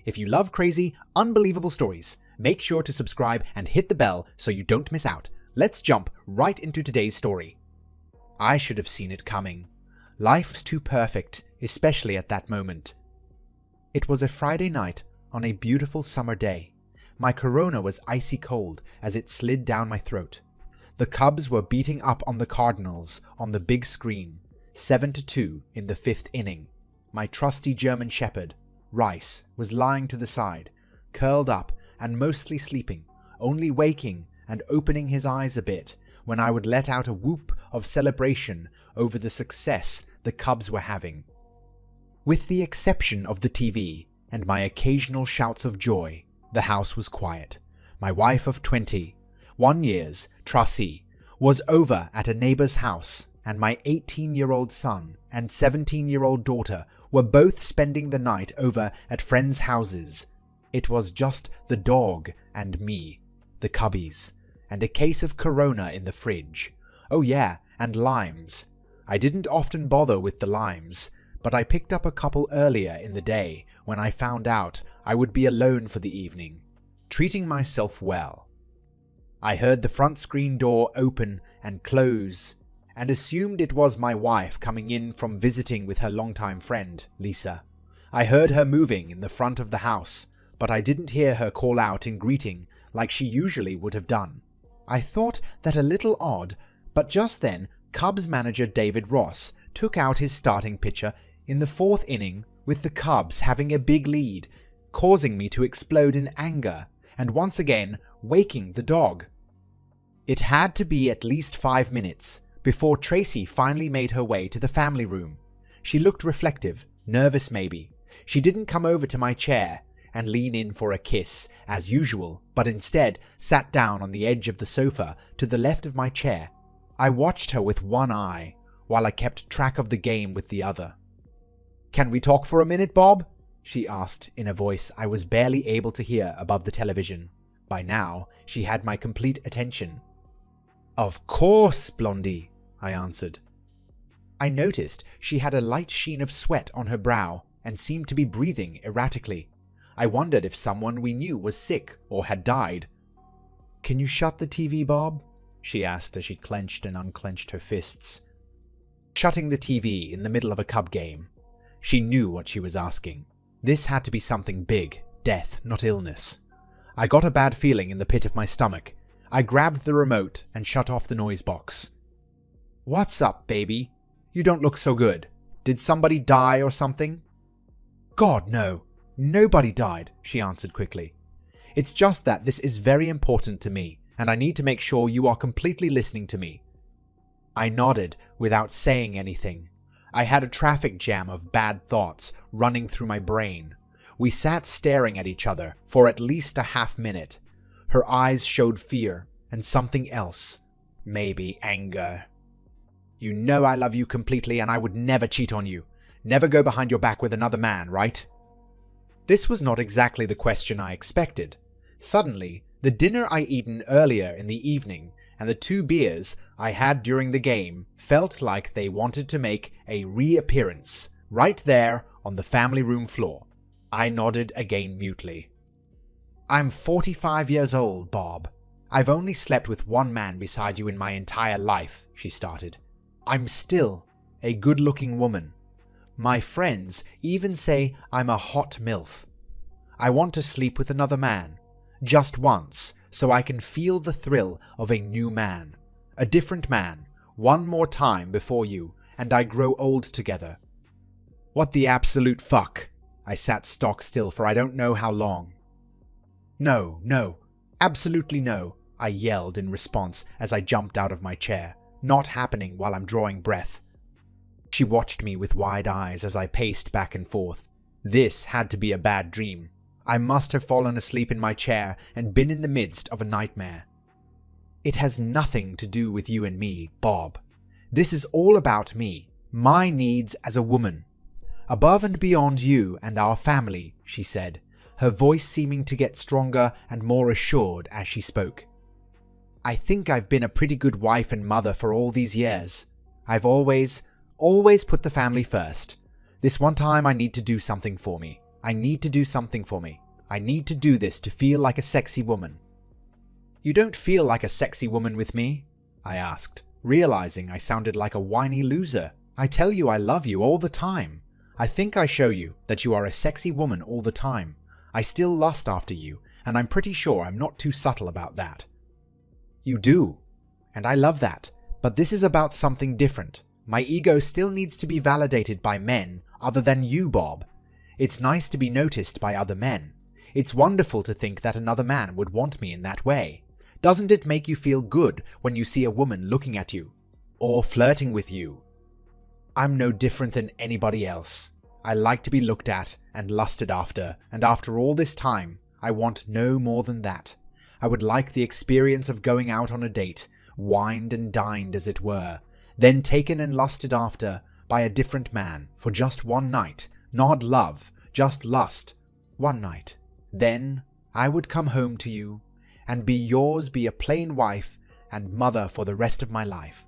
If you love crazy, unbelievable stories, make sure to subscribe and hit the bell so you don't miss out. Let's jump right into today's story. I should have seen it coming. Life was too perfect, especially at that moment. It was a Friday night on a beautiful summer day. My Corona was icy cold as it slid down my throat. The Cubs were beating up on the Cardinals on the big screen, 7-2 in the 5th inning. My trusty German Shepherd, Rice, was lying to the side, curled up and mostly sleeping, only waking and opening his eyes a bit when I would let out a whoop of celebration over the success the Cubs were having. With the exception of the TV and my occasional shouts of joy, the house was quiet. My wife of 21 years, Tracy, was over at a neighbor's house, and my 18-year-old son and 17-year-old daughter were both spending the night over at friends' houses. It was just the dog and me, the Cubbies, and a case of Corona in the fridge. Oh yeah, and limes. I didn't often bother with the limes, but I picked up a couple earlier in the day when I found out I would be alone for the evening, treating myself well. I heard the front screen door open and close, and assumed it was my wife coming in from visiting with her longtime friend, Lisa. I heard her moving in the front of the house, but I didn't hear her call out in greeting like she usually would have done. I thought that a little odd, but just then Cubs manager David Ross took out his starting pitcher in the 4th inning with the Cubs having a big lead, causing me to explode in anger and once again waking the dog. It had to be at least 5 minutes before Tracy finally made her way to the family room. She looked reflective, nervous maybe. She didn't come over to my chair and lean in for a kiss as usual, but instead sat down on the edge of the sofa to the left of my chair. I watched her with one eye while I kept track of the game with the other. "Can we talk for a minute, Bob?" she asked in a voice I was barely able to hear above the television. By now, she had my complete attention. "Of course, Blondie," I answered. I noticed she had a light sheen of sweat on her brow and seemed to be breathing erratically. I wondered if someone we knew was sick or had died. "Can you shut the TV, Bob?" she asked as she clenched and unclenched her fists. Shutting the TV in the middle of a Cub game. She knew what she was asking. This had to be something big, death, not illness. I got a bad feeling in the pit of my stomach. I grabbed the remote and shut off the noise box. "What's up, baby? You don't look so good. Did somebody die or something?" "God, no. Nobody died," she answered quickly. "It's just that this is very important to me, and I need to make sure you are completely listening to me." I nodded without saying anything. I had a traffic jam of bad thoughts running through my brain. We sat staring at each other for at least a half minute. Her eyes showed fear and something else, maybe anger. "You know I love you completely and I would never cheat on you. Never go behind your back with another man, right?" This was not exactly the question I expected. Suddenly, the dinner I eaten earlier in the evening and the 2 beers I had during the game felt like they wanted to make a reappearance right there on the family room floor. I nodded again mutely. "I'm 45 years old, Bob. I've only slept with one man beside you in my entire life," she started. "I'm still a good-looking woman. My friends even say I'm a hot MILF. I want to sleep with another man, just once, so I can feel the thrill of a new man, a different man, one more time before you, and I grow old together." "What the absolute fuck?" I sat stock still for I don't know how long. No, absolutely no," I yelled in response as I jumped out of my chair. "Not happening while I'm drawing breath." She watched me with wide eyes as I paced back and forth. This had to be a bad dream. I must have fallen asleep in my chair and been in the midst of a nightmare. "It has nothing to do with you and me, Bob. This is all about me, my needs as a woman. Above and beyond you and our family," she said, her voice seeming to get stronger and more assured as she spoke. "I think I've been a pretty good wife and mother for all these years. I've always put the family first. This one time I need to do something for me. I need to do something for me. I need to do this to feel like a sexy woman." "You don't feel like a sexy woman with me?" I asked, realizing I sounded like a whiny loser. "I tell you I love you all the time. I think I show you that you are a sexy woman all the time. I still lust after you, and I'm pretty sure I'm not too subtle about that." "You do, and I love that, but this is about something different. My ego still needs to be validated by men other than you, Bob. It's nice to be noticed by other men. It's wonderful to think that another man would want me in that way. Doesn't it make you feel good when you see a woman looking at you? Or flirting with you?" "I'm no different than anybody else. I like to be looked at and lusted after, and after all this time, I want no more than that. I would like the experience of going out on a date, wined and dined as it were, then taken and lusted after by a different man for just one night, not love, just lust, one night. Then I would come home to you, and be yours, be a plain wife and mother for the rest of my life."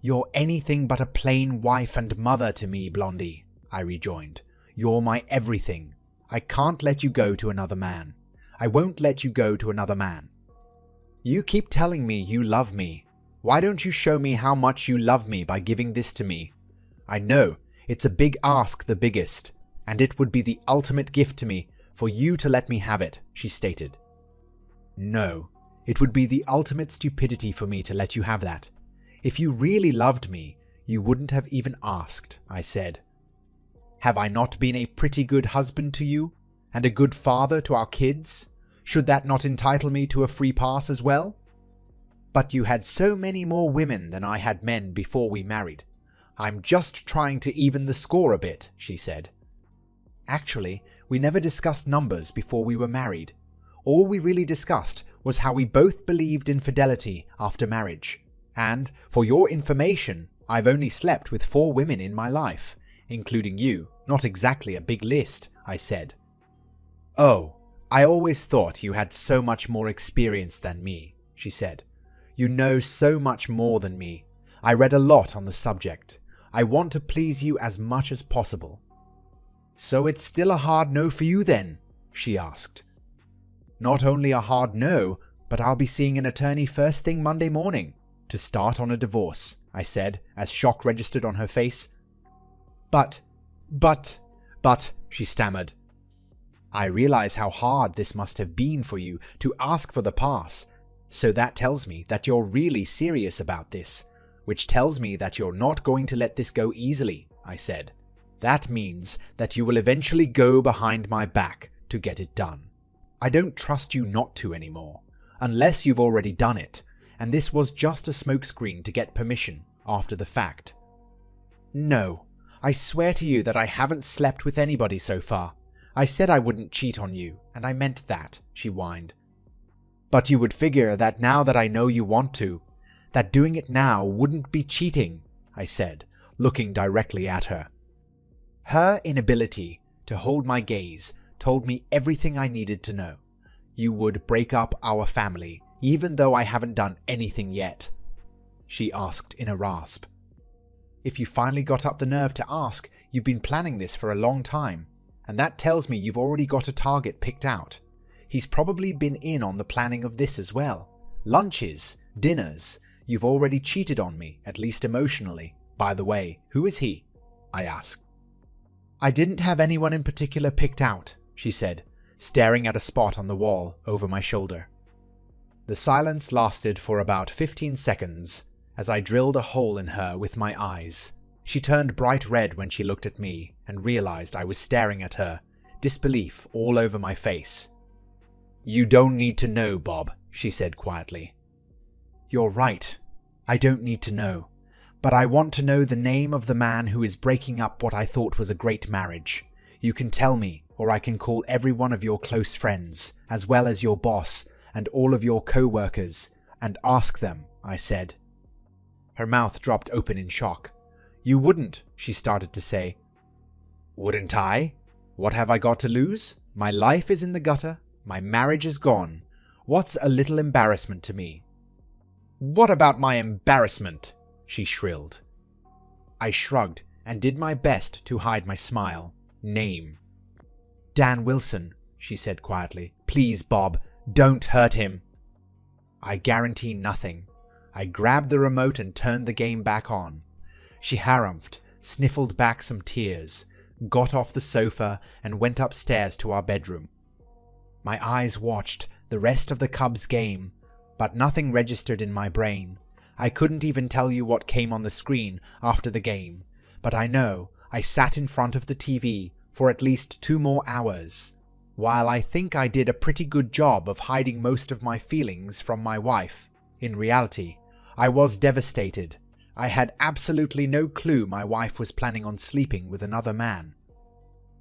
"You're anything but a plain wife and mother to me, Blondie," I rejoined. "You're my everything. I can't let you go to another man. I won't let you go to another man." "You keep telling me you love me. Why don't you show me how much you love me by giving this to me? I know, it's a big ask, the biggest, and it would be the ultimate gift to me for you to let me have it," she stated. "No, it would be the ultimate stupidity for me to let you have that. If you really loved me, you wouldn't have even asked," I said. "Have I not been a pretty good husband to you? And a good father to our kids? Should that not entitle me to a free pass as well?" "But you had so many more women than I had men before we married. I'm just trying to even the score a bit," she said. "Actually, we never discussed numbers before we were married. All we really discussed was how we both believed in fidelity after marriage. And, for your information, I've only slept with 4 women in my life, including you. Not exactly a big list," I said. "Oh, I always thought you had so much more experience than me," she said. "You know so much more than me. I read a lot on the subject. I want to please you as much as possible." "So it's still a hard no for you then?" she asked. "Not only a hard no, but I'll be seeing an attorney first thing Monday morning to start on a divorce," I said, as shock registered on her face. But, she stammered. "I realize how hard this must have been for you to ask for the pass, so that tells me that you're really serious about this, which tells me that you're not going to let this go easily," I said. "That means that you will eventually go behind my back to get it done. I don't trust you not to anymore, unless you've already done it, and this was just a smokescreen to get permission after the fact." "No, I swear to you that I haven't slept with anybody so far. I said I wouldn't cheat on you, and I meant that," she whined. "But you would figure that now that I know you want to, that doing it now wouldn't be cheating," I said, looking directly at her. Her inability to hold my gaze told me everything I needed to know. "You would break up our family, even though I haven't done anything yet?" she asked in a rasp. "If you finally got up the nerve to ask, you've been planning this for a long time, and that tells me you've already got a target picked out. He's probably been in on the planning of this as well. Lunches, dinners, you've already cheated on me, at least emotionally. By the way, who is he?" I asked. "I didn't have anyone in particular picked out," she said, staring at a spot on the wall over my shoulder. The silence lasted for about 15 seconds as I drilled a hole in her with my eyes. She turned bright red when she looked at me and realized I was staring at her, disbelief all over my face. "You don't need to know, Bob," she said quietly. "You're right. I don't need to know. But I want to know the name of the man who is breaking up what I thought was a great marriage. You can tell me, or I can call every one of your close friends, as well as your boss and all of your co-workers, and ask them," I said. Her mouth dropped open in shock. "You wouldn't," she started to say. "Wouldn't I? What have I got to lose? My life is in the gutter. My marriage is gone. What's a little embarrassment to me?" "What about my embarrassment?" she shrilled. I shrugged and did my best to hide my smile. "Name." Dan Wilson, she said quietly. Please, Bob, don't hurt him. I guarantee nothing. I grabbed the remote and turned the game back on. She harumphed, sniffled back some tears, got off the sofa and went upstairs to our bedroom. My eyes watched the rest of the Cubs game, but nothing registered in my brain. I couldn't even tell you what came on the screen after the game, but I know I sat in front of the TV for at least 2 more hours. While I think I did a pretty good job of hiding most of my feelings from my wife, in reality, I was devastated. I had absolutely no clue my wife was planning on sleeping with another man.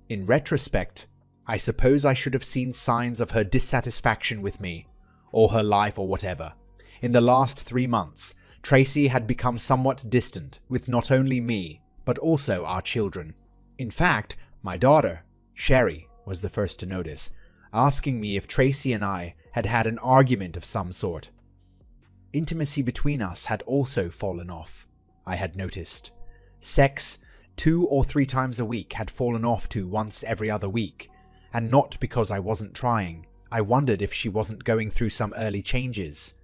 In retrospect, I suppose I should have seen signs of her dissatisfaction with me, or her life or whatever. In the last 3 months, Tracy had become somewhat distant with not only me, but also our children. In fact, my daughter, Sherry, was the first to notice, asking me if Tracy and I had had an argument of some sort. Intimacy between us had also fallen off, I had noticed. Sex 2 or 3 times a week had fallen off to once every other week, and not because I wasn't trying. I wondered if she wasn't going through some early changes.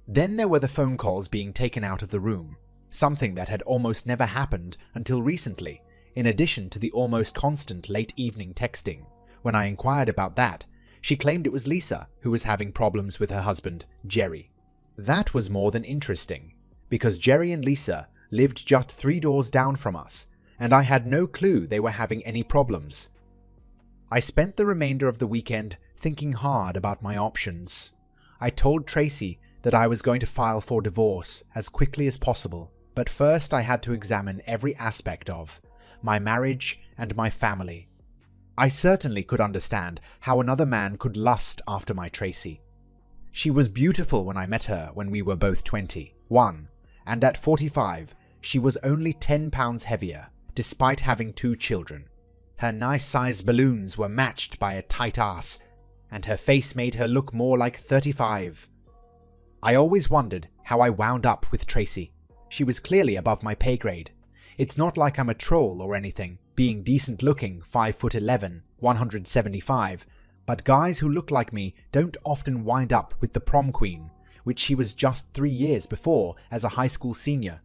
Then there were the phone calls being taken out of the room, something that had almost never happened until recently, in addition to the almost constant late evening texting. When I inquired about that, she claimed it was Lisa who was having problems with her husband, Jerry. That was more than interesting, because Jerry and Lisa lived just 3 doors down from us, and I had no clue they were having any problems. I spent the remainder of the weekend thinking hard about my options. I told Tracy that I was going to file for divorce as quickly as possible, but first I had to examine every aspect of my marriage and my family. I certainly could understand how another man could lust after my Tracy. She was beautiful when I met her when we were both 21, and at 45, she was only 10 pounds heavier, despite having 2 children. Her nice-sized balloons were matched by a tight ass, and her face made her look more like 35. I always wondered how I wound up with Tracy. She was clearly above my pay grade. It's not like I'm a troll or anything, being decent-looking, 5'11", 175, but guys who look like me don't often wind up with the prom queen, which she was just 3 years before as a high school senior.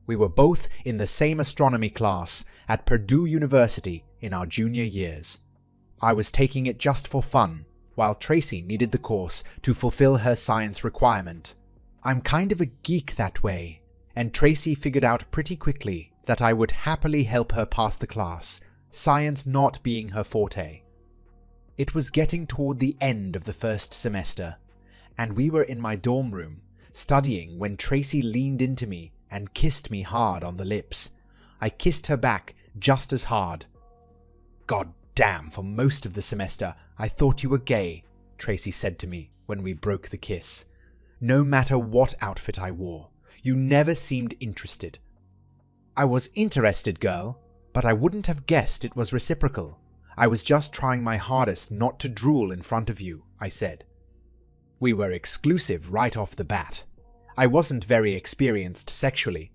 We were both in the same astronomy class at Purdue University in our junior years. I was taking it just for fun, while Tracy needed the course to fulfill her science requirement. I'm kind of a geek that way, and Tracy figured out pretty quickly that I would happily help her pass the class, science not being her forte. It was getting toward the end of the first semester, and we were in my dorm room, studying when Tracy leaned into me and kissed me hard on the lips. I kissed her back just as hard. "God damn, for most of the semester, I thought you were gay," Tracy said to me when we broke the kiss. "No matter what outfit I wore, you never seemed interested." "I was interested, girl, but I wouldn't have guessed it was reciprocal. I was just trying my hardest not to drool in front of you," I said. We were exclusive right off the bat. I wasn't very experienced sexually,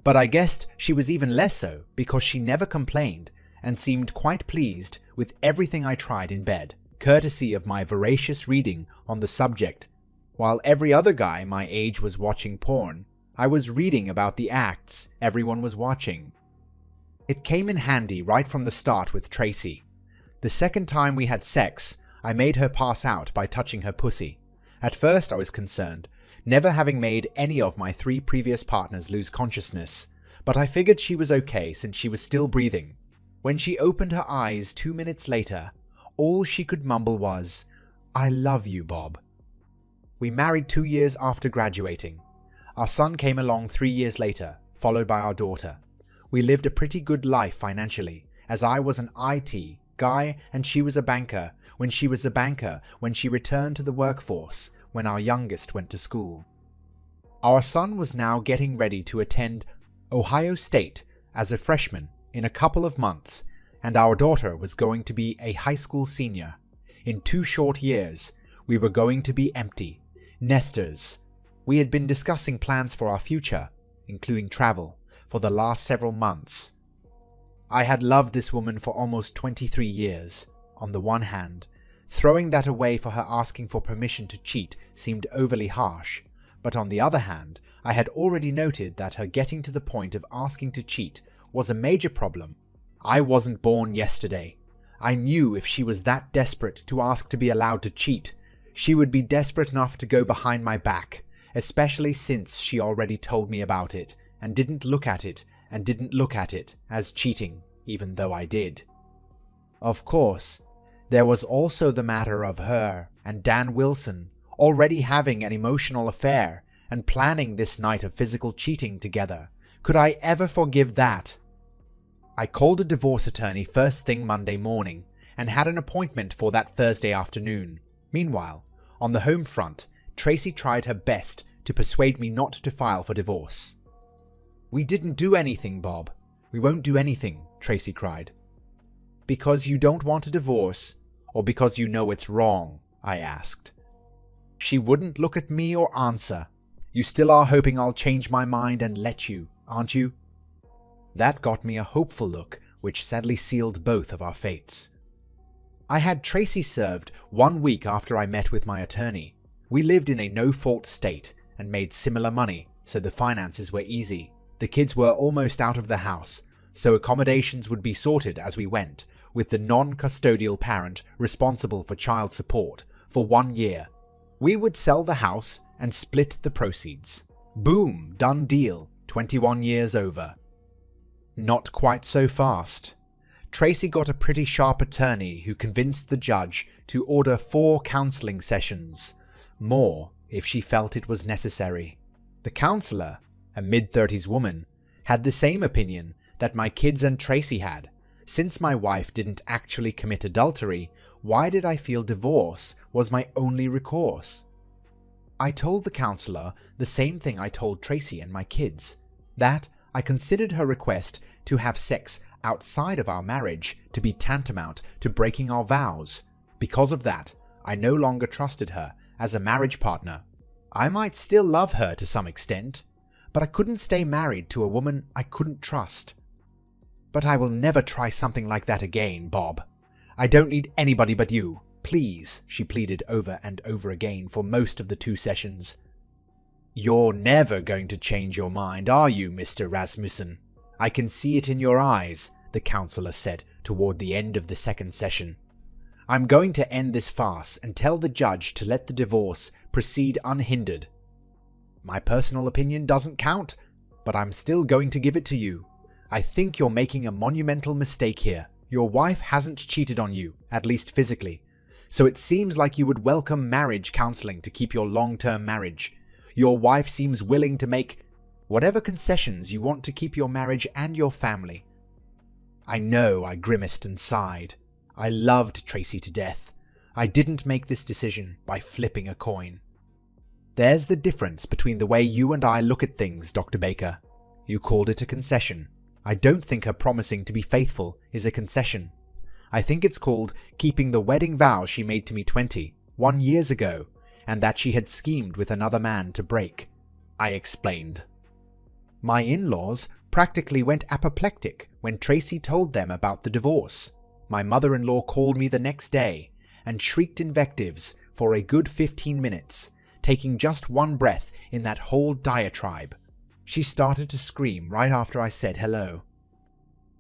but I guessed she was even less so because she never complained and seemed quite pleased with everything I tried in bed, courtesy of my voracious reading on the subject. While every other guy my age was watching porn, I was reading about the acts everyone was watching. It came in handy right from the start with Tracy. The second time we had sex, I made her pass out by touching her pussy. At first I was concerned, never having made any of my 3 previous partners lose consciousness, but I figured she was okay since she was still breathing. When she opened her eyes 2 minutes later, all she could mumble was, "I love you, Bob." We married 2 years after graduating. Our son came along 3 years later, followed by our daughter. We lived a pretty good life financially, as I was an IT guy and she was a banker when she was a banker when she returned to the workforce when our youngest went to school. Our son was now getting ready to attend Ohio State as a freshman in a couple of months, and our daughter was going to be a high school senior. In 2 short years, we were going to be empty nesters. We had been discussing plans for our future, including travel, for the last several months. I had loved this woman for almost 23 years. On the one hand, throwing that away for her asking for permission to cheat seemed overly harsh, but on the other hand, I had already noted that her getting to the point of asking to cheat was a major problem. I wasn't born yesterday. I knew if she was that desperate to ask to be allowed to cheat, she would be desperate enough to go behind my back, especially since she already told me about it and didn't look at it as cheating, even though I did. Of course, there was also the matter of her and Dan Wilson already having an emotional affair and planning this night of physical cheating together. Could I ever forgive that? I called a divorce attorney first thing Monday morning and had an appointment for that Thursday afternoon. Meanwhile, on the home front, Tracy tried her best to persuade me not to file for divorce. "We didn't do anything, Bob. We won't do anything," Tracy cried. "Because you don't want a divorce, or because you know it's wrong?" I asked. She wouldn't look at me or answer. "You still are hoping I'll change my mind and let you, aren't you?" That got me a hopeful look, which sadly sealed both of our fates. I had Tracy served 1 week after I met with my attorney. We lived in a no-fault state and made similar money, so the finances were easy. The kids were almost out of the house, so accommodations would be sorted as we went, with the non-custodial parent responsible for child support for 1 year. We would sell the house and split the proceeds. Boom, done deal, 21 years over. Not quite so fast. Tracy got a pretty sharp attorney who convinced the judge to order 4 counseling sessions, more if she felt it was necessary. The counselor, a mid-30s woman, had the same opinion that my kids and Tracy had. Since my wife didn't actually commit adultery, why did I feel divorce was my only recourse? I told the counselor the same thing I told Tracy and my kids, that I considered her request to have sex outside of our marriage to be tantamount to breaking our vows. Because of that, I no longer trusted her as a marriage partner. I might still love her to some extent, but I couldn't stay married to a woman I couldn't trust. "But I will never try something like that again, Bob. I don't need anybody but you. Please," she pleaded over and over again for most of the 2 sessions. "You're never going to change your mind, are you, Mr. Rasmussen? I can see it in your eyes," the counselor said toward the end of the 2nd session. "I'm going to end this farce and tell the judge to let the divorce proceed unhindered. My personal opinion doesn't count, but I'm still going to give it to you. I think you're making a monumental mistake here. Your wife hasn't cheated on you, at least physically, so it seems like you would welcome marriage counseling to keep your long-term marriage. Your wife seems willing to make whatever concessions you want to keep your marriage and your family." I know, I grimaced and sighed. I loved Tracy to death. I didn't make this decision by flipping a coin. "There's the difference between the way you and I look at things, Dr. Baker. You called it a concession. I don't think her promising to be faithful is a concession. I think it's called keeping the wedding vow she made to me 21 years ago, and that she had schemed with another man to break," I explained. My in-laws practically went apoplectic when Tracy told them about the divorce. My mother-in-law called me the next day and shrieked invectives for a good 15 minutes, taking just one breath in that whole diatribe. She started to scream right after I said hello.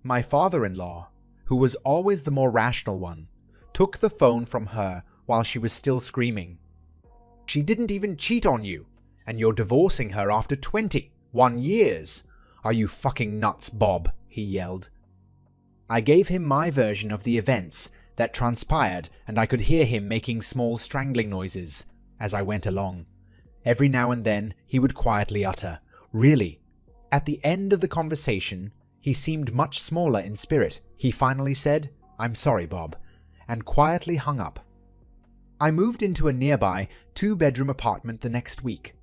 My father-in-law, who was always the more rational one, took the phone from her while she was still screaming. "She didn't even cheat on you, and you're divorcing her after 21 years. Are you fucking nuts, Bob?" he yelled. I gave him my version of the events that transpired, and I could hear him making small strangling noises as I went along. Every now and then he would quietly utter, "Really?" At the end of the conversation, he seemed much smaller in spirit. He finally said, "I'm sorry, Bob," and quietly hung up. I moved into a nearby 2-bedroom apartment the next week.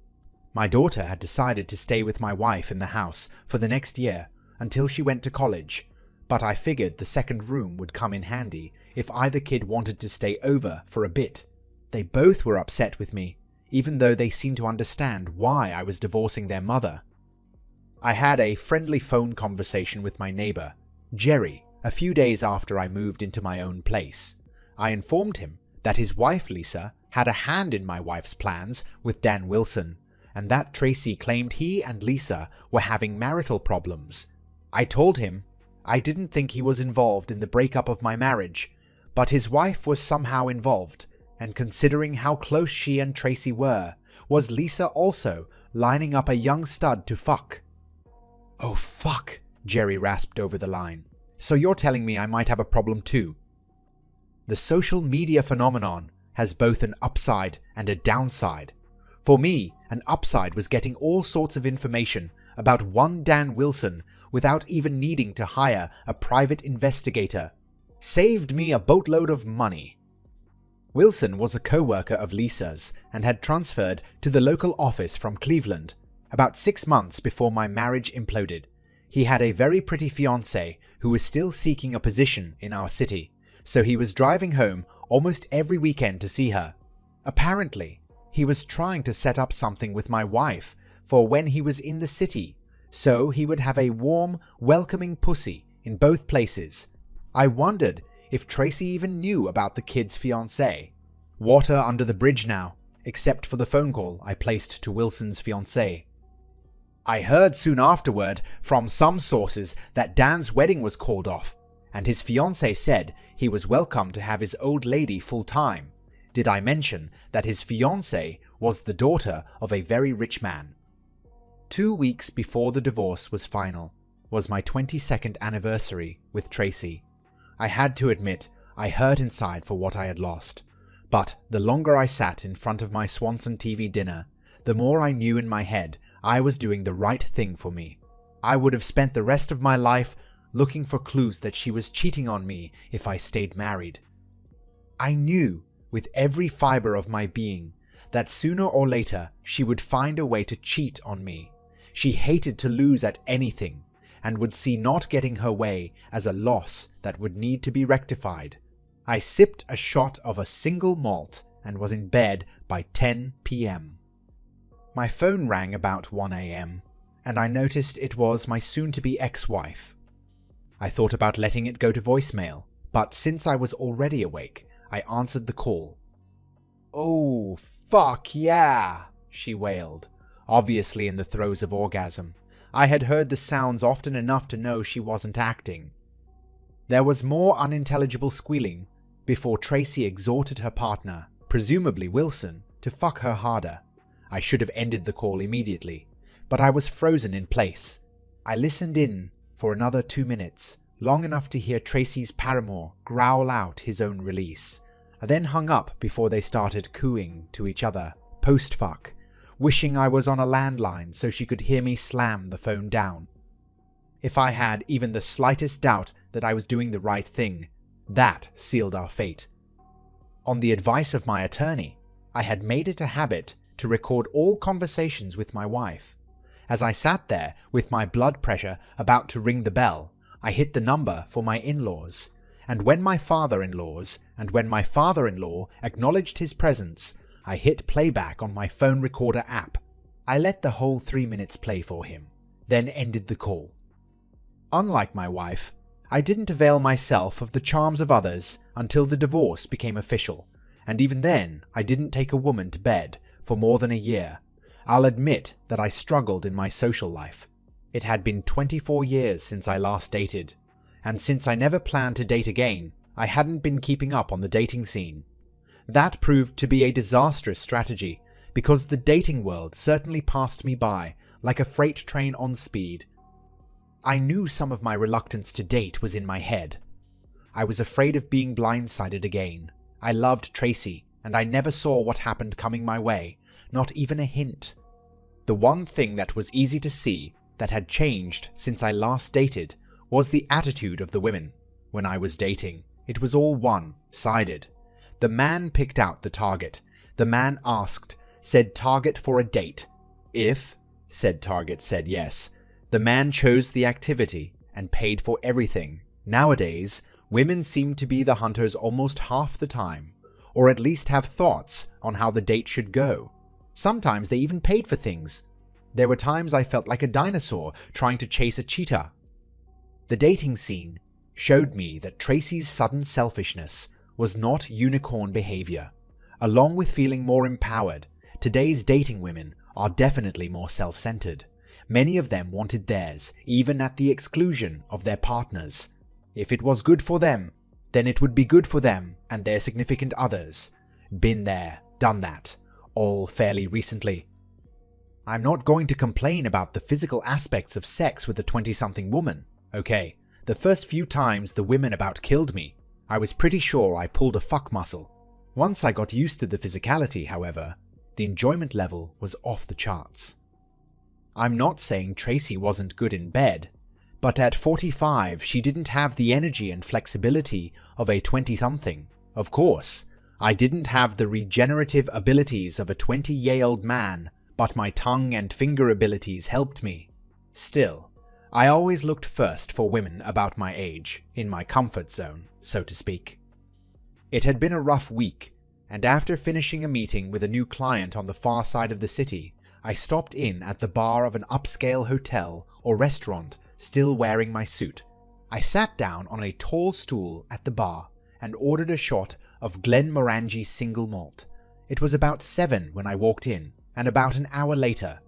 My daughter had decided to stay with my wife in the house for the next year until she went to college, but I figured the second room would come in handy if either kid wanted to stay over for a bit. They both were upset with me, even though they seemed to understand why I was divorcing their mother. I had a friendly phone conversation with my neighbor, Jerry, a few days after I moved into my own place. I informed him that his wife Lisa had a hand in my wife's plans with Dan Wilson, and that Tracy claimed he and Lisa were having marital problems. I told him I didn't think he was involved in the breakup of my marriage, but his wife was somehow involved, and considering how close she and Tracy were, was Lisa also lining up a young stud to fuck? "Oh fuck," Jerry rasped over the line. "So you're telling me I might have a problem too?" The social media phenomenon has both an upside and a downside. For me, an upside was getting all sorts of information about one Dan Wilson without even needing to hire a private investigator. Saved me a boatload of money. Wilson was a co-worker of Lisa's and had transferred to the local office from Cleveland about 6 months before my marriage imploded. He had a very pretty fiancée who was still seeking a position in our city, so he was driving home almost every weekend to see her. Apparently, he was trying to set up something with my wife for when he was in the city, so he would have a warm, welcoming pussy in both places. I wondered if Tracy even knew about the kid's fiancée. Water under the bridge now, except for the phone call I placed to Wilson's fiancée. I heard soon afterward from some sources that Dan's wedding was called off, and his fiancée said he was welcome to have his old lady full-time. Did I mention that his fiancée was the daughter of a very rich man? 2 weeks before the divorce was final was my 22nd anniversary with Tracy. I had to admit I hurt inside for what I had lost, but the longer I sat in front of my Swanson TV dinner, the more I knew in my head I was doing the right thing for me. I would have spent the rest of my life looking for clues that she was cheating on me if I stayed married. I knew with every fiber of my being that sooner or later she would find a way to cheat on me. She hated to lose at anything and would see not getting her way as a loss that would need to be rectified. I sipped a shot of a single malt and was in bed by 10 p.m. My phone rang about 1 a.m. and I noticed it was my soon-to-be ex-wife. I thought about letting it go to voicemail, but since I was already awake, I answered the call. "Oh, fuck yeah," she wailed, obviously in the throes of orgasm. I had heard the sounds often enough to know she wasn't acting. There was more unintelligible squealing before Tracy exhorted her partner, presumably Wilson, to fuck her harder. I should have ended the call immediately, but I was frozen in place. I listened in for another 2 minutes, long enough to hear Tracy's paramour growl out his own release. I then hung up before they started cooing to each other, post-fuck, wishing I was on a landline so she could hear me slam the phone down. If I had even the slightest doubt that I was doing the right thing, that sealed our fate. On the advice of my attorney, I had made it a habit to record all conversations with my wife. As I sat there with my blood pressure about to ring the bell, I hit the number for my in-laws, and when my father-in-laws and when my father-in-law acknowledged his presence, I hit playback on my phone recorder app. I let the whole 3 minutes play for him, then ended the call. Unlike my wife, I didn't avail myself of the charms of others until the divorce became official, and even then I didn't take a woman to bed for more than a year. I'll admit that I struggled in my social life. It had been 24 years since I last dated, and since I never planned to date again, I hadn't been keeping up on the dating scene. That proved to be a disastrous strategy, because the dating world certainly passed me by like a freight train on speed. I knew some of my reluctance to date was in my head. I was afraid of being blindsided again. I loved Tracy, and I never saw what happened coming my way, not even a hint. The one thing that was easy to see that had changed since I last dated was the attitude of the women. When I was dating, it was all one-sided. The man picked out the target. The man asked, said target for a date. If said target said yes, the man chose the activity and paid for everything. Nowadays, women seem to be the hunters almost half the time, or at least have thoughts on how the date should go. Sometimes they even paid for things. There were times I felt like a dinosaur trying to chase a cheetah. The dating scene showed me that Tracy's sudden selfishness was not unicorn behavior. Along with feeling more empowered, today's dating women are definitely more self-centered. Many of them wanted theirs, even at the exclusion of their partners. If it was good for them, then it would be good for them and their significant others. Been there, done that, all fairly recently. I'm not going to complain about the physical aspects of sex with a 20-something woman. Okay, the first few times the women about killed me, I was pretty sure I pulled a fuck muscle. Once I got used to the physicality, however, the enjoyment level was off the charts. I'm not saying Tracy wasn't good in bed, but at 45 she didn't have the energy and flexibility of a 20-something. Of course, I didn't have the regenerative abilities of a 20-year-old man, but my tongue and finger abilities helped me. Still, I always looked first for women about my age, in my comfort zone, so to speak. It had been a rough week, and after finishing a meeting with a new client on the far side of the city, I stopped in at the bar of an upscale hotel or restaurant, still wearing my suit. I sat down on a tall stool at the bar and ordered a shot of Glenmorangie single malt. It was about 7 when I walked in, and about an hour later,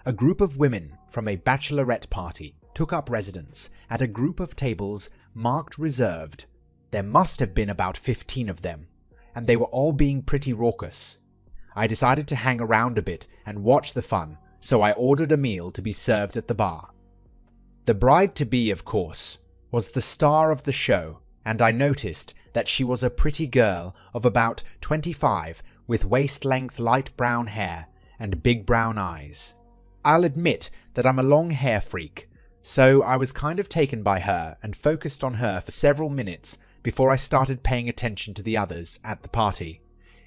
a group of women from a bachelorette party took up residence at a group of tables marked reserved. There must have been about 15 of them, and they were all being pretty raucous. I decided to hang around a bit and watch the fun, so I ordered a meal to be served at the bar. The bride-to-be, of course, was the star of the show, and I noticed that she was a pretty girl of about 25 with waist-length light brown hair and big brown eyes. I'll admit that I'm a long hair freak, so I was kind of taken by her and focused on her for several minutes before I started paying attention to the others at the party.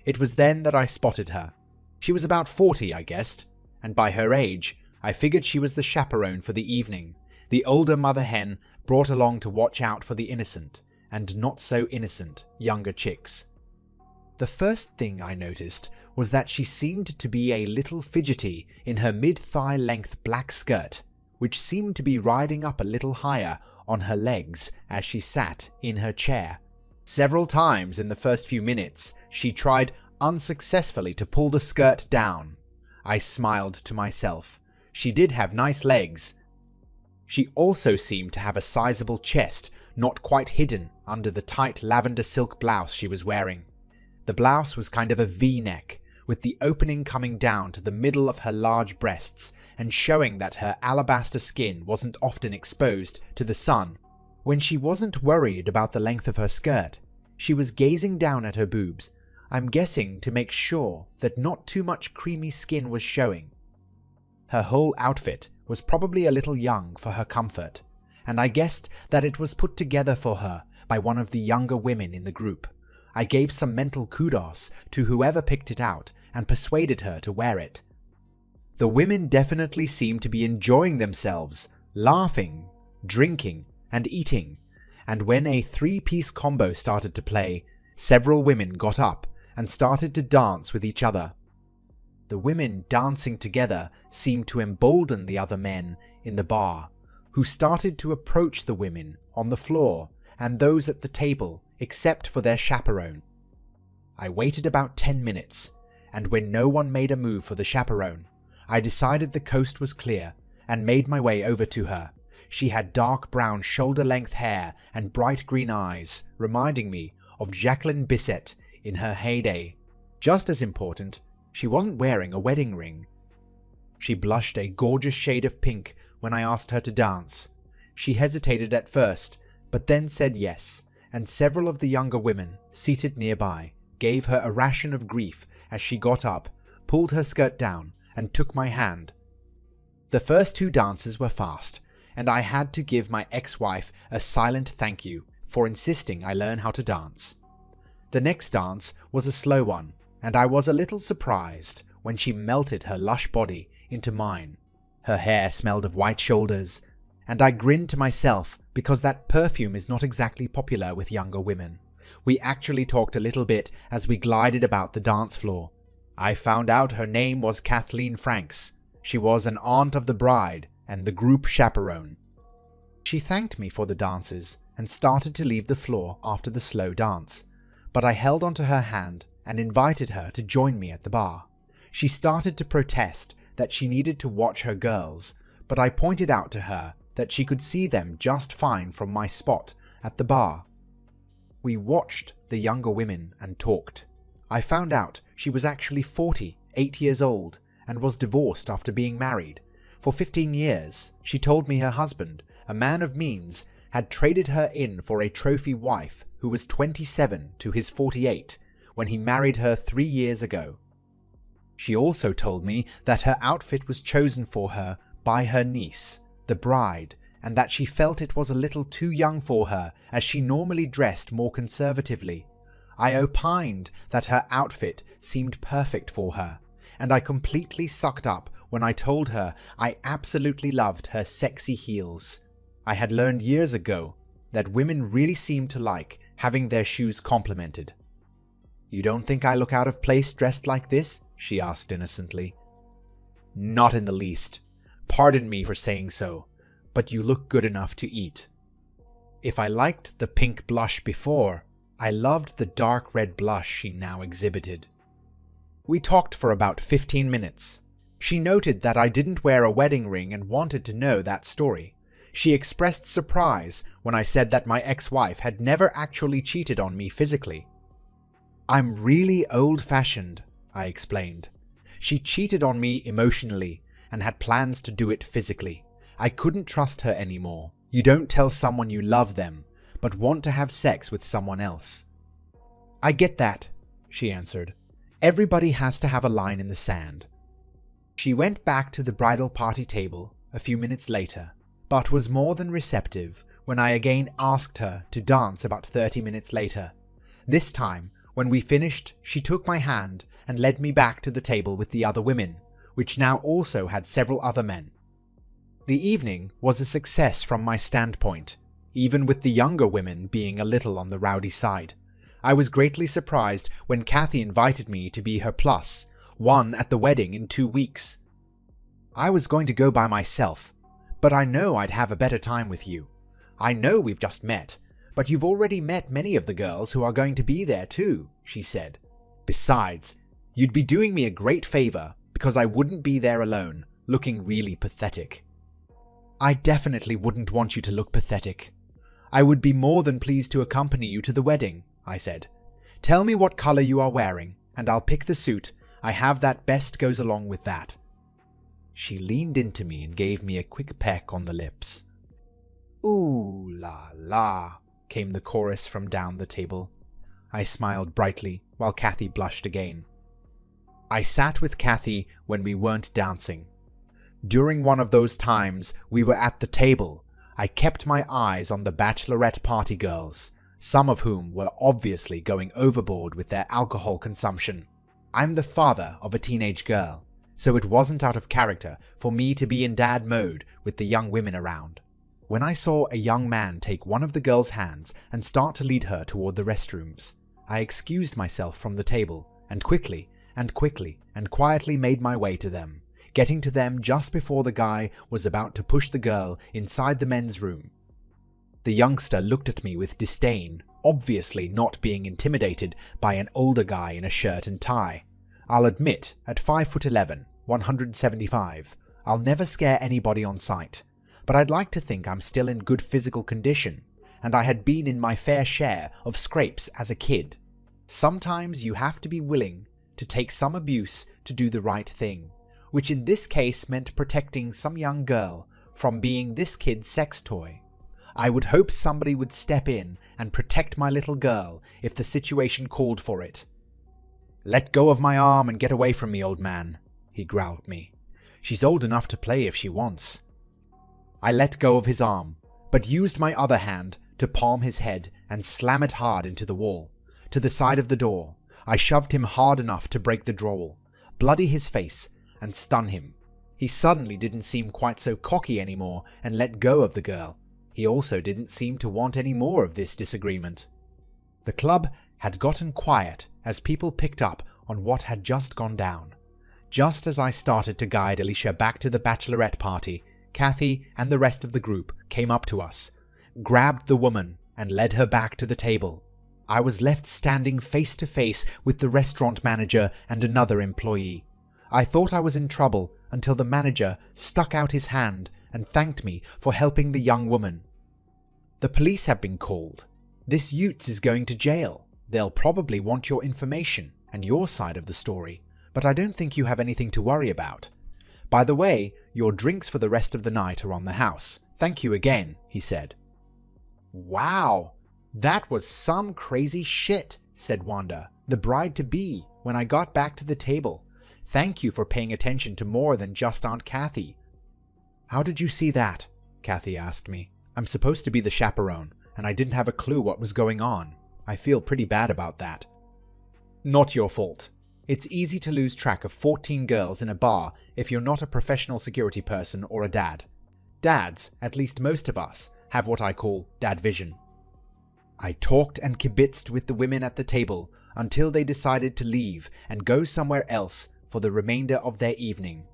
It was then that I spotted her. She was about 40, I guessed, and by her age, I figured she was the chaperone for the evening, the older mother hen brought along to watch out for the innocent, and not so innocent, younger chicks. The first thing I noticed was that she seemed to be a little fidgety in her mid-thigh length black skirt, which seemed to be riding up a little higher on her legs as she sat in her chair. Several times in the first few minutes, she tried unsuccessfully to pull the skirt down. I smiled to myself. She did have nice legs. She also seemed to have a sizable chest, not quite hidden under the tight lavender silk blouse she was wearing. The blouse was kind of a V-neck, with the opening coming down to the middle of her large breasts and showing that her alabaster skin wasn't often exposed to the sun. When she wasn't worried about the length of her skirt, she was gazing down at her boobs, I'm guessing to make sure that not too much creamy skin was showing. Her whole outfit was probably a little young for her comfort, and I guessed that it was put together for her by one of the younger women in the group. I gave some mental kudos to whoever picked it out and persuaded her to wear it. The women definitely seemed to be enjoying themselves, laughing, drinking, and eating, and when a 3-piece combo started to play, several women got up and started to dance with each other. The women dancing together seemed to embolden the other men in the bar, who started to approach the women on the floor and those at the table except for their chaperone. I waited about 10 minutes, and when no one made a move for the chaperone, I decided the coast was clear and made my way over to her. She had dark brown shoulder-length hair and bright green eyes, reminding me of Jacqueline Bisset in her heyday. Just as important, she wasn't wearing a wedding ring. She blushed a gorgeous shade of pink when I asked her to dance. She hesitated at first, but then said yes, and several of the younger women, seated nearby, gave her a ration of grief as she got up, pulled her skirt down, and took my hand. The first 2 dances were fast, and I had to give my ex-wife a silent thank you for insisting I learn how to dance. The next dance was a slow one, and I was a little surprised when she melted her lush body into mine. Her hair smelled of white shoulders, and I grinned to myself because that perfume is not exactly popular with younger women. We actually talked a little bit as we glided about the dance floor. I found out her name was Kathleen Franks. She was an aunt of the bride and the group chaperone. She thanked me for the dances and started to leave the floor after the slow dance, but I held onto her hand and invited her to join me at the bar. She started to protest that she needed to watch her girls, but I pointed out to her that she could see them just fine from my spot at the bar. We watched the younger women and talked. I found out she was actually 48 years old and was divorced after being married. For 15 years, she told me her husband, a man of means, had traded her in for a trophy wife who was 27 to his 48 when he married her 3 years ago. She also told me that her outfit was chosen for her by her niece, the bride, and that she felt it was a little too young for her as she normally dressed more conservatively. I opined that her outfit seemed perfect for her, and I completely sucked up when I told her I absolutely loved her sexy heels. I had learned years ago that women really seem to like having their shoes complimented. "You don't think I look out of place dressed like this?" she asked innocently. "Not in the least. Pardon me for saying so, but you look good enough to eat." If I liked the pink blush before, I loved the dark red blush she now exhibited. We talked for about 15 minutes. She noted that I didn't wear a wedding ring and wanted to know that story. She expressed surprise when I said that my ex-wife had never actually cheated on me physically. "I'm really old-fashioned," I explained. "She cheated on me emotionally and had plans to do it physically. I couldn't trust her anymore. You don't tell someone you love them, but want to have sex with someone else." "I get that," she answered. "Everybody has to have a line in the sand." She went back to the bridal party table a few minutes later, but was more than receptive when I again asked her to dance about 30 minutes later. This time, when we finished, she took my hand and led me back to the table with the other women, which now also had several other men. The evening was a success from my standpoint, even with the younger women being a little on the rowdy side. I was greatly surprised when Kathy invited me to be her plus one at the wedding in 2 weeks. "I was going to go by myself, but I know I'd have a better time with you. I know we've just met, but you've already met many of the girls who are going to be there too," she said. "Besides, you'd be doing me a great favor because I wouldn't be there alone, looking really pathetic." "I definitely wouldn't want you to look pathetic. I would be more than pleased to accompany you to the wedding," I said. "Tell me what color you are wearing, and I'll pick the suit I have that best goes along with that." She leaned into me and gave me a quick peck on the lips. "Ooh la la," came the chorus from down the table. I smiled brightly while Kathy blushed again. I sat with Kathy when we weren't dancing. During one of those times we were at the table, I kept my eyes on the bachelorette party girls, some of whom were obviously going overboard with their alcohol consumption. I'm the father of a teenage girl, so it wasn't out of character for me to be in dad mode with the young women around. When I saw a young man take one of the girl's hands and start to lead her toward the restrooms, I excused myself from the table and quickly and quietly made my way to them, getting to them just before the guy was about to push the girl inside the men's room. The youngster looked at me with disdain, obviously not being intimidated by an older guy in a shirt and tie. I'll admit, at 5'11", 175, I'll never scare anybody on sight, but I'd like to think I'm still in good physical condition, and I had been in my fair share of scrapes as a kid. Sometimes you have to be willing to take some abuse to do the right thing, which in this case meant protecting some young girl from being this kid's sex toy. I would hope somebody would step in and protect my little girl if the situation called for it. "Let go of my arm and get away from me, old man," he growled at me. "She's old enough to play if she wants." I let go of his arm, but used my other hand to palm his head and slam it hard into the wall. To the side of the door, I shoved him hard enough to break the drywall, bloody his face, and stun him. He suddenly didn't seem quite so cocky anymore and let go of the girl. He also didn't seem to want any more of this disagreement. The club had gotten quiet as people picked up on what had just gone down. Just as I started to guide Alicia back to the bachelorette party, Kathy and the rest of the group came up to us, grabbed the woman, and led her back to the table. I was left standing face to face with the restaurant manager and another employee. I thought I was in trouble until the manager stuck out his hand and thanked me for helping the young woman. The police have been called. This Utes is going to jail. They'll probably want your information and your side of the story, but I don't think you have anything to worry about. By the way, your drinks for the rest of the night are on the house. Thank you again, he said. Wow, that was some crazy shit, said Wanda, the bride-to-be, when I got back to the table. Thank you for paying attention to more than just Aunt Kathy. How did you see that? Kathy asked me. I'm supposed to be the chaperone, and I didn't have a clue what was going on. I feel pretty bad about that. Not your fault. It's easy to lose track of 14 girls in a bar if you're not a professional security person or a dad. Dads, at least most of us, have what I call dad vision. I talked and kibitzed with the women at the table until they decided to leave and go somewhere else for the remainder of their evening.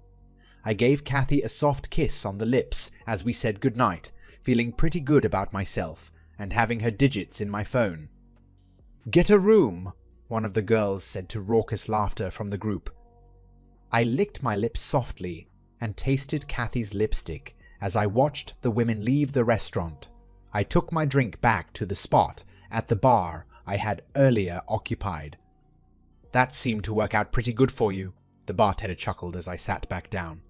I gave Kathy a soft kiss on the lips as we said goodnight, feeling pretty good about myself and having her digits in my phone. "Get a room," one of the girls said to raucous laughter from the group. I licked my lips softly and tasted Kathy's lipstick as I watched the women leave the restaurant. I took my drink back to the spot at the bar I had earlier occupied. "That seemed to work out pretty good for you," the bartender chuckled as I sat back down.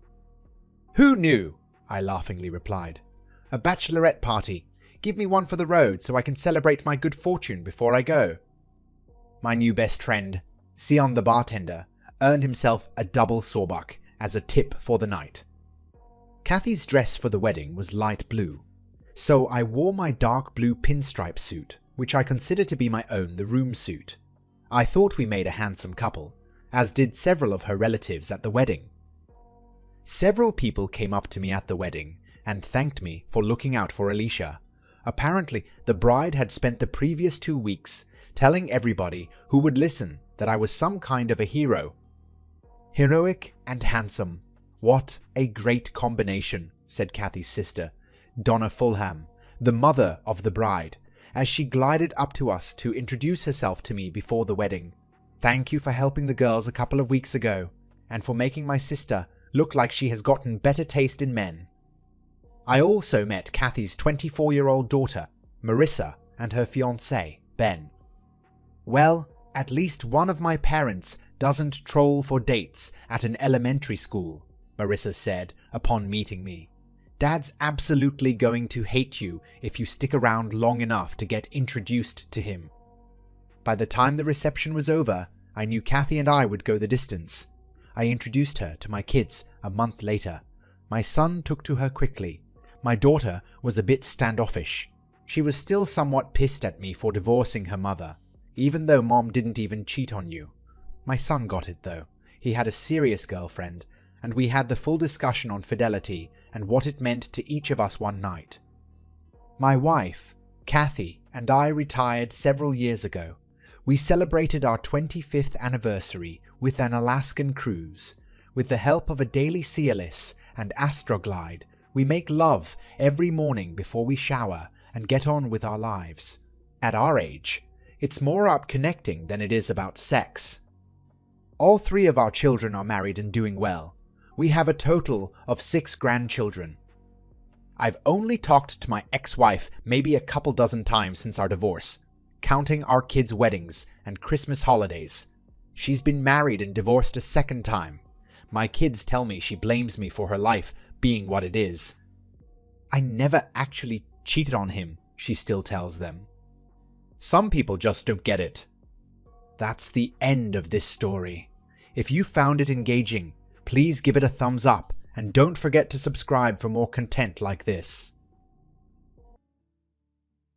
"Who knew?" I laughingly replied. "A bachelorette party. Give me one for the road so I can celebrate my good fortune before I go." My new best friend, Sion the bartender, earned himself a double sawbuck as a tip for the night. Kathy's dress for the wedding was light blue, so I wore my dark blue pinstripe suit, which I consider to be my own the room suit. I thought we made a handsome couple, as did several of her relatives at the wedding. Several people came up to me at the wedding and thanked me for looking out for Alicia. Apparently, the bride had spent the previous 2 weeks telling everybody who would listen that I was some kind of a hero. Heroic and handsome. What a great combination, said Kathy's sister, Donna Fulham, the mother of the bride, as she glided up to us to introduce herself to me before the wedding. "Thank you for helping the girls a couple of weeks ago, and for making my sister look like she has gotten better taste in men." I also met Kathy's 24-year-old daughter, Marissa, and her fiancé, Ben. "Well, at least one of my parents doesn't troll for dates at an elementary school," Marissa said upon meeting me. "Dad's absolutely going to hate you if you stick around long enough to get introduced to him." By the time the reception was over, I knew Kathy and I would go the distance. I introduced her to my kids a month later. My son took to her quickly. My daughter was a bit standoffish. She was still somewhat pissed at me for divorcing her mother, even though Mom didn't even cheat on you. My son got it though. He had a serious girlfriend, and we had the full discussion on fidelity and what it meant to each of us one night. My wife, Kathy, and I retired several years ago. We celebrated our 25th anniversary with an Alaskan cruise. With the help of a daily Cialis and Astroglide, we make love every morning before we shower and get on with our lives. At our age, it's more about connecting than it is about sex. All 3 of our children are married and doing well. We have a total of 6 grandchildren. I've only talked to my ex-wife maybe a couple dozen times since our divorce, counting our kids' weddings and Christmas holidays. She's been married and divorced a 2nd time. My kids tell me she blames me for her life being what it is. "I never actually cheated on him," she still tells them. Some people just don't get it. That's the end of this story. If you found it engaging, please give it a thumbs up and don't forget to subscribe for more content like this.